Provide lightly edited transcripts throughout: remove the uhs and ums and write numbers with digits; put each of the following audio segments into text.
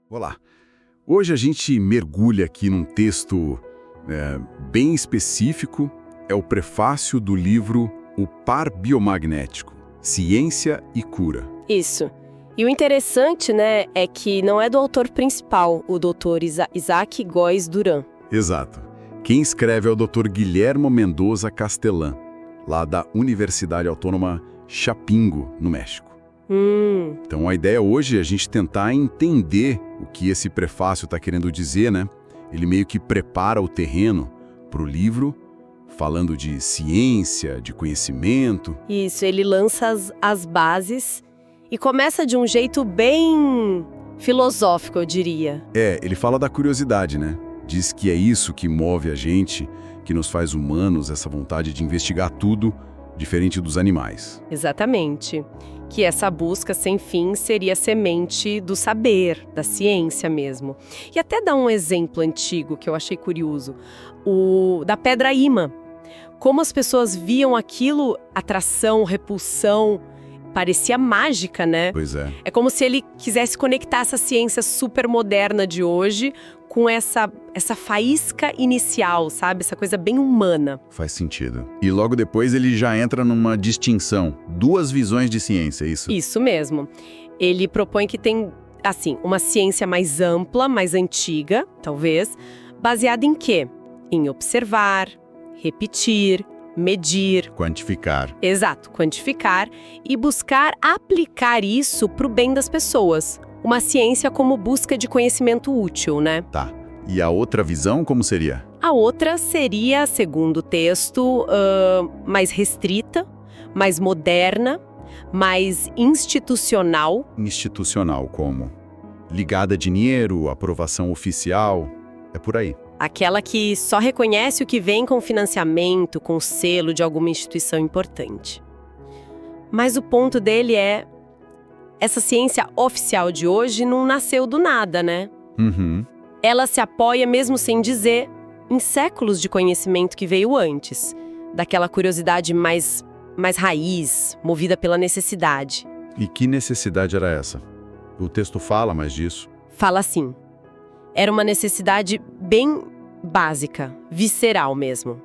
Olá. Hoje a gente mergulha aqui num texto bem específico, é o prefácio do livro O Par Biomagnético, Ciência e Cura. Isso. E o interessante, né, é que não é do autor principal, o Dr. Isaac Góes Duran. Exato. Quem escreve é o Dr. Guilhermo Mendoza Castelã, lá da Universidade Autônoma Chapingo, no México. Então a ideia hoje é a gente tentar entender o que esse prefácio está querendo dizer, né? Ele meio que prepara o terreno para o livro, falando de ciência, de conhecimento. Isso, ele lança as bases e começa de um jeito bem filosófico, eu diria. Ele fala da curiosidade, né? Diz que é isso que move a gente, que nos faz humanos, essa vontade de investigar tudo, diferente dos animais. Exatamente. Que essa busca sem fim seria a semente do saber, da ciência mesmo. E até dá um exemplo antigo que eu achei curioso, o da pedra ímã. Como as pessoas viam aquilo, atração, repulsão, parecia mágica, né? Pois é. É como se ele quisesse conectar essa ciência super moderna de hoje com essa faísca inicial, sabe? Essa coisa bem humana. Faz sentido. E logo depois ele já entra numa distinção. Duas visões de ciência, é isso? Isso mesmo. Ele propõe que tem, assim, uma ciência mais ampla, mais antiga, talvez, baseada em quê? Em observar, repetir, medir. Quantificar. Exato, quantificar e buscar aplicar isso para o bem das pessoas. Uma ciência como busca de conhecimento útil, né? Tá. E a outra visão, como seria? A outra seria, segundo o texto, mais restrita, mais moderna, mais institucional. Institucional, como? Ligada a dinheiro, aprovação oficial, é por aí. Aquela que só reconhece o que vem com financiamento, com selo de alguma instituição importante. Mas o ponto dele é: essa ciência oficial de hoje não nasceu do nada, né? Ela se apoia, mesmo sem dizer, em séculos de conhecimento que veio antes. Daquela curiosidade mais raiz, movida pela necessidade. E que necessidade era essa? O texto fala mais disso. Fala assim: era uma necessidade bem básica, visceral mesmo.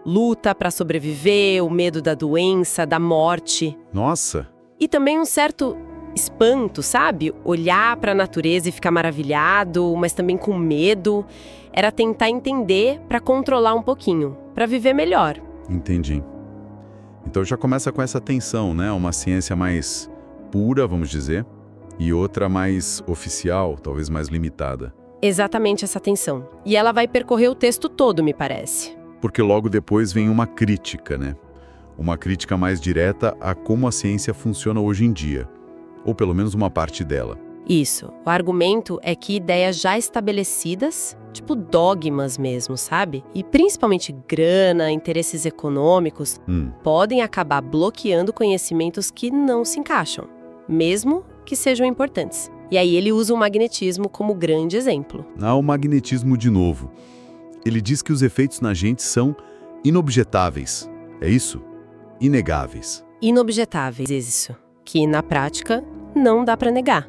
Luta para sobreviver, o medo da doença, da morte. Nossa! E também um certo espanto, sabe? Olhar para a natureza e ficar maravilhado, mas também com medo. Era tentar entender para controlar um pouquinho, para viver melhor. Entendi. Então já começa com essa tensão, né? Uma ciência mais pura, vamos dizer, e outra mais oficial, talvez mais limitada. Exatamente essa tensão. E ela vai percorrer o texto todo, me parece. Porque logo depois vem uma crítica, né? Uma crítica mais direta a como a ciência funciona hoje em dia. Ou pelo menos uma parte dela. Isso. O argumento é que ideias já estabelecidas, tipo dogmas mesmo, sabe? E principalmente grana, interesses econômicos, podem acabar bloqueando conhecimentos que não se encaixam, mesmo que sejam importantes. E aí ele usa o magnetismo como grande exemplo. O magnetismo de novo. Ele diz que os efeitos na gente são inobjetáveis. É isso? Inegáveis. Inobjetáveis, isso. Que na prática não dá para negar.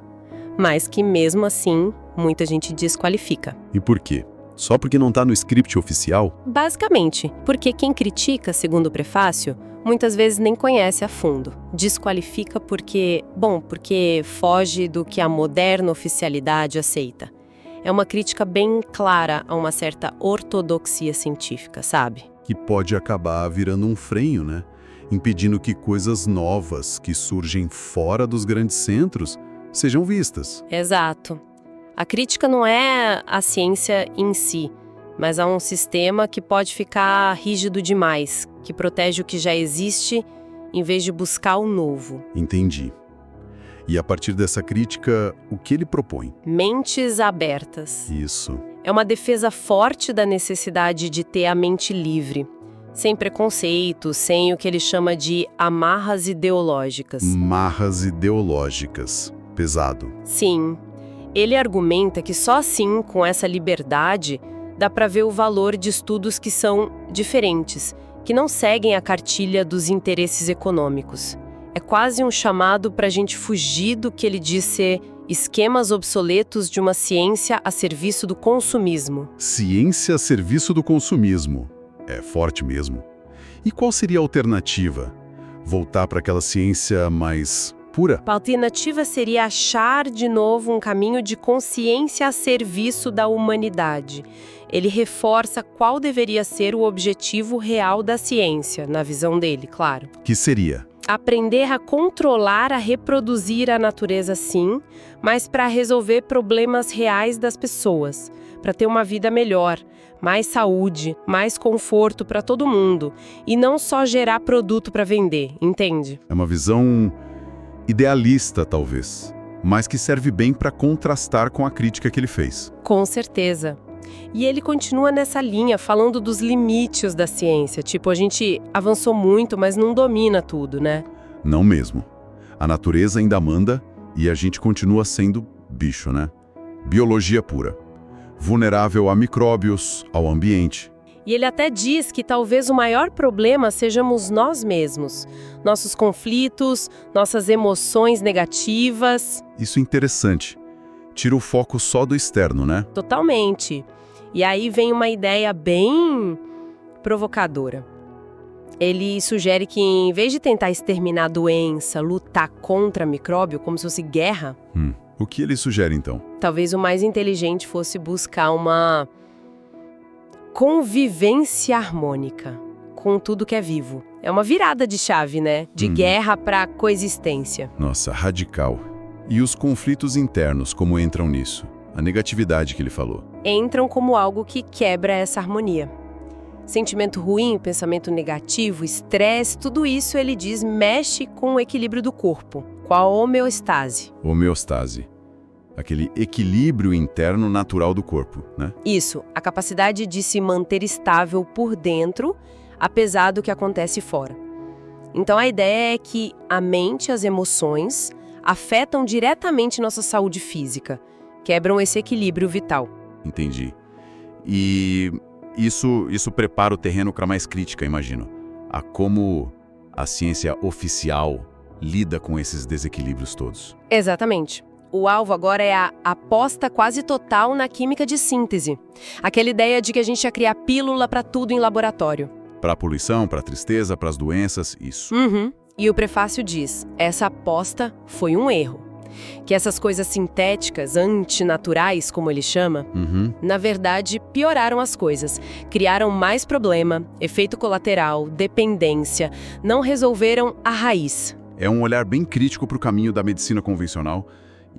Mas que mesmo assim, muita gente desqualifica. E por quê? Só porque não está no script oficial? Basicamente, porque quem critica, segundo o prefácio, muitas vezes nem conhece a fundo. Desqualifica porque foge do que a moderna oficialidade aceita. É uma crítica bem clara a uma certa ortodoxia científica, sabe? Que pode acabar virando um freio, né? Impedindo que coisas novas que surgem fora dos grandes centros sejam vistas. Exato. A crítica não é a ciência em si, mas a um sistema que pode ficar rígido demais, que protege o que já existe em vez de buscar o novo. Entendi. E a partir dessa crítica, o que ele propõe? Mentes abertas. Isso. É uma defesa forte da necessidade de ter a mente livre, sem preconceito, sem o que ele chama de amarras ideológicas. Marras ideológicas. Pesado. Sim. Ele argumenta que só assim, com essa liberdade, dá para ver o valor de estudos que são diferentes, que não seguem a cartilha dos interesses econômicos. É quase um chamado para a gente fugir do que ele diz ser Esquemas obsoletos de uma ciência a serviço do consumismo. Ciência a serviço do consumismo. É forte mesmo. E qual seria a alternativa? Voltar para aquela ciência mais pura? A alternativa seria achar de novo um caminho de consciência a serviço da humanidade. Ele reforça qual deveria ser o objetivo real da ciência, na visão dele, claro. Que seria? Aprender a controlar, a reproduzir a natureza, sim, mas para resolver problemas reais das pessoas, para ter uma vida melhor, mais saúde, mais conforto para todo mundo, e não só gerar produto para vender, entende? É uma visão idealista, talvez, mas que serve bem para contrastar com a crítica que ele fez. Com certeza. E ele continua nessa linha, falando dos limites da ciência. Tipo, a gente avançou muito, mas não domina tudo, né? Não mesmo. A natureza ainda manda e a gente continua sendo bicho, né? Biologia pura. Vulnerável a micróbios, ao ambiente. E ele até diz que talvez o maior problema sejamos nós mesmos. Nossos conflitos, nossas emoções negativas. Isso é interessante. Tira o foco só do externo, né? Totalmente. E aí vem uma ideia bem provocadora. Ele sugere que, em vez de tentar exterminar a doença, lutar contra micróbio, como se fosse guerra... O que ele sugere, então? Talvez o mais inteligente fosse buscar uma convivência harmônica com tudo que é vivo. É uma virada de chave, né? De guerra para coexistência. Nossa, radical. E os conflitos internos, como entram nisso? A negatividade que ele falou. Entram como algo que quebra essa harmonia. Sentimento ruim, pensamento negativo, estresse, tudo isso, ele diz, mexe com o equilíbrio do corpo, com a homeostase. Homeostase. Aquele equilíbrio interno natural do corpo, né? Isso, a capacidade de se manter estável por dentro, apesar do que acontece fora. Então a ideia é que a mente e as emoções afetam diretamente nossa saúde física, quebram esse equilíbrio vital. Entendi. E isso prepara o terreno para mais crítica, imagino. A como a ciência oficial lida com esses desequilíbrios todos. Exatamente. O alvo agora é a aposta quase total na química de síntese. Aquela ideia de que a gente ia criar pílula para tudo em laboratório. Para a poluição, para a tristeza, para as doenças, isso. E o prefácio diz, essa aposta foi um erro. Que essas coisas sintéticas, antinaturais, como ele chama, na verdade pioraram as coisas. Criaram mais problema, efeito colateral, dependência, não resolveram a raiz. É um olhar bem crítico para o caminho da medicina convencional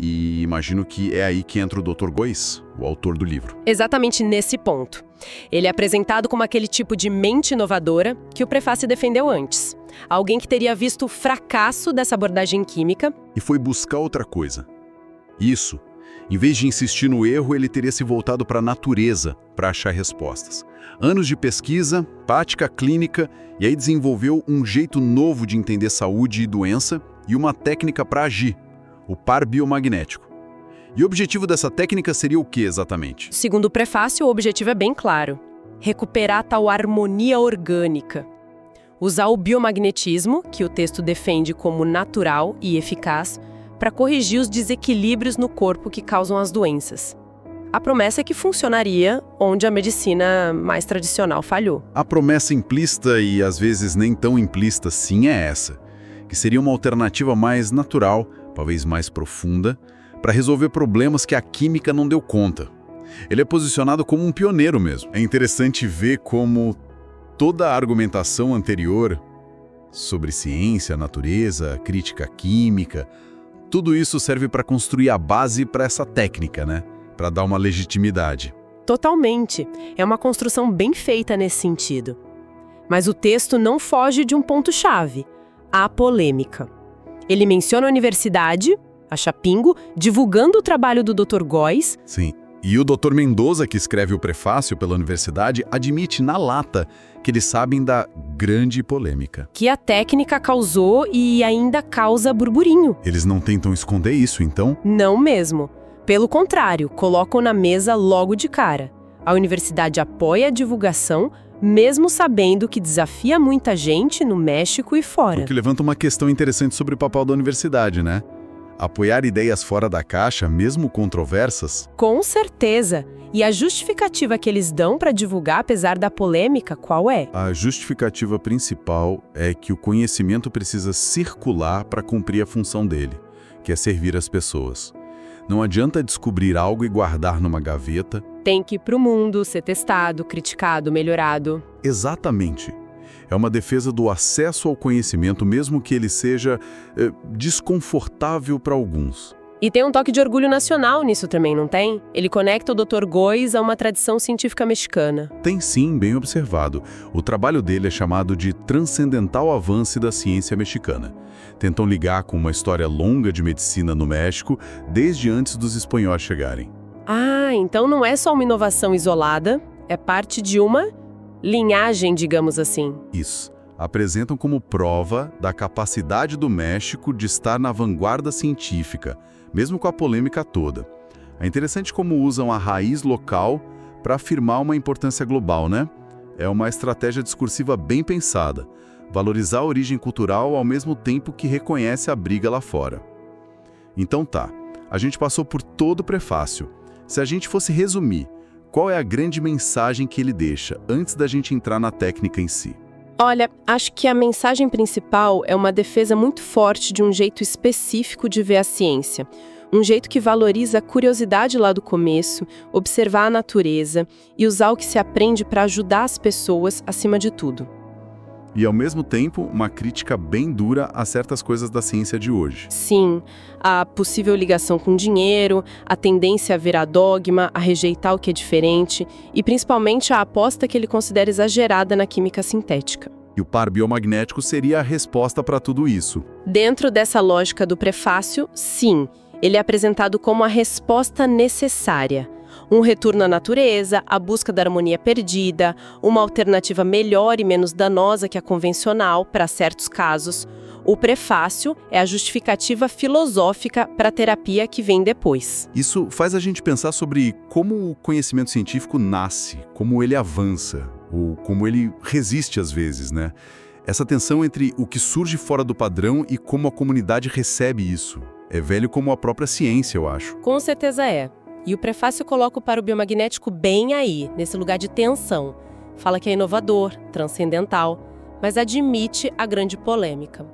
e imagino que é aí que entra o Dr. Góes, o autor do livro. Exatamente nesse ponto. Ele é apresentado como aquele tipo de mente inovadora que o prefácio defendeu antes. Alguém que teria visto o fracasso dessa abordagem química e foi buscar outra coisa. Isso. Em vez de insistir no erro, ele teria se voltado para a natureza para achar respostas. Anos de pesquisa, prática clínica, e aí desenvolveu um jeito novo de entender saúde e doença e uma técnica para agir, o par biomagnético. E o objetivo dessa técnica seria o que exatamente? Segundo o prefácio, o objetivo é bem claro. Recuperar tal harmonia orgânica. Usar o biomagnetismo, que o texto defende como natural e eficaz, para corrigir os desequilíbrios no corpo que causam as doenças. A promessa é que funcionaria onde a medicina mais tradicional falhou. A promessa implícita e às vezes nem tão implícita sim é essa, que seria uma alternativa mais natural, talvez mais profunda, para resolver problemas que a química não deu conta. Ele é posicionado como um pioneiro mesmo. É interessante ver como toda a argumentação anterior sobre ciência, natureza, crítica química, tudo isso serve para construir a base para essa técnica, né? Para dar uma legitimidade. Totalmente. É uma construção bem feita nesse sentido. Mas o texto não foge de um ponto-chave, a polêmica. Ele menciona a universidade, a Chapingo, divulgando o trabalho do Dr. Góes. Sim. E o Dr. Mendoza, que escreve o prefácio pela universidade, admite na lata que eles sabem da grande polêmica. Que a técnica causou e ainda causa burburinho. Eles não tentam esconder isso, então? Não mesmo. Pelo contrário, colocam na mesa logo de cara. A universidade apoia a divulgação, mesmo sabendo que desafia muita gente no México e fora. O que levanta uma questão interessante sobre o papel da universidade, né? Apoiar ideias fora da caixa, mesmo controversas? Com certeza! E a justificativa que eles dão para divulgar, apesar da polêmica, qual é? A justificativa principal é que o conhecimento precisa circular para cumprir a função dele, que é servir as pessoas. Não adianta descobrir algo e guardar numa gaveta. Tem que ir para o mundo, ser testado, criticado, melhorado. Exatamente. É uma defesa do acesso ao conhecimento, mesmo que ele seja desconfortável para alguns. E tem um toque de orgulho nacional nisso também, não tem? Ele conecta o Dr. Góes a uma tradição científica mexicana. Tem sim, bem observado. O trabalho dele é chamado de Transcendental Avance da Ciência Mexicana. Tentam ligar com uma história longa de medicina no México, desde antes dos espanhóis chegarem. Ah, então não é só uma inovação isolada, é parte de uma linhagem, digamos assim. Isso. Apresentam como prova da capacidade do México de estar na vanguarda científica, mesmo com a polêmica toda. É interessante como usam a raiz local para afirmar uma importância global, né? É uma estratégia discursiva bem pensada. Valorizar a origem cultural ao mesmo tempo que reconhece a briga lá fora. Então tá, a gente passou por todo o prefácio. Se a gente fosse resumir, qual é a grande mensagem que ele deixa antes da gente entrar na técnica em si? Olha, acho que a mensagem principal é uma defesa muito forte de um jeito específico de ver a ciência. Um jeito que valoriza a curiosidade lá do começo, observar a natureza e usar o que se aprende para ajudar as pessoas acima de tudo. E, ao mesmo tempo, uma crítica bem dura a certas coisas da ciência de hoje. Sim, a possível ligação com dinheiro, a tendência a virar dogma, a rejeitar o que é diferente e, principalmente, a aposta que ele considera exagerada na química sintética. E o par biomagnético seria a resposta para tudo isso. Dentro dessa lógica do prefácio, sim, ele é apresentado como a resposta necessária. Um retorno à natureza, a busca da harmonia perdida, uma alternativa melhor e menos danosa que a convencional para certos casos. O prefácio é a justificativa filosófica para a terapia que vem depois. Isso faz a gente pensar sobre como o conhecimento científico nasce, como ele avança, ou como ele resiste às vezes, né? Essa tensão entre o que surge fora do padrão e como a comunidade recebe isso. É velho como a própria ciência, eu acho. Com certeza é. E o prefácio coloca o par biomagnético bem aí, nesse lugar de tensão. Fala que é inovador, transcendental, mas admite a grande polêmica.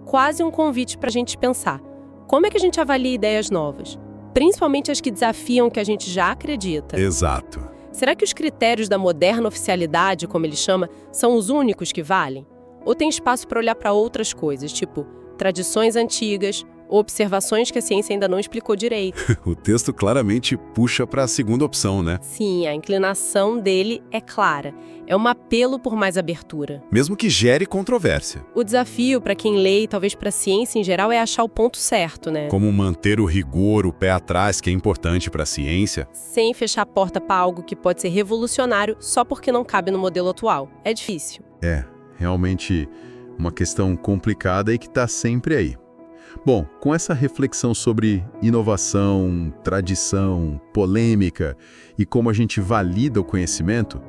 Quase um convite para a gente pensar. Como é que a gente avalia ideias novas? Principalmente as que desafiam o que a gente já acredita. Exato. Será que os critérios da moderna oficialidade, como ele chama, são os únicos que valem? Ou tem espaço para olhar para outras coisas, tipo tradições antigas, observações que a ciência ainda não explicou direito? O texto claramente puxa para a segunda opção, né? Sim, a inclinação dele é clara. É um apelo por mais abertura. Mesmo que gere controvérsia. O desafio para quem lê e talvez para a ciência em geral é achar o ponto certo, né? Como manter o rigor, o pé atrás, que é importante para a ciência. Sem fechar a porta para algo que pode ser revolucionário só porque não cabe no modelo atual. É difícil. É, realmente uma questão complicada e que está sempre aí. Bom, com essa reflexão sobre inovação, tradição, polêmica e como a gente valida o conhecimento,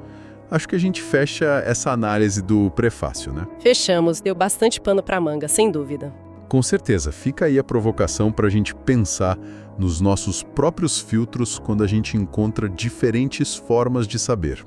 acho que a gente fecha essa análise do prefácio, né? Fechamos, deu bastante pano para manga, sem dúvida. Com certeza, fica aí a provocação para a gente pensar nos nossos próprios filtros quando a gente encontra diferentes formas de saber.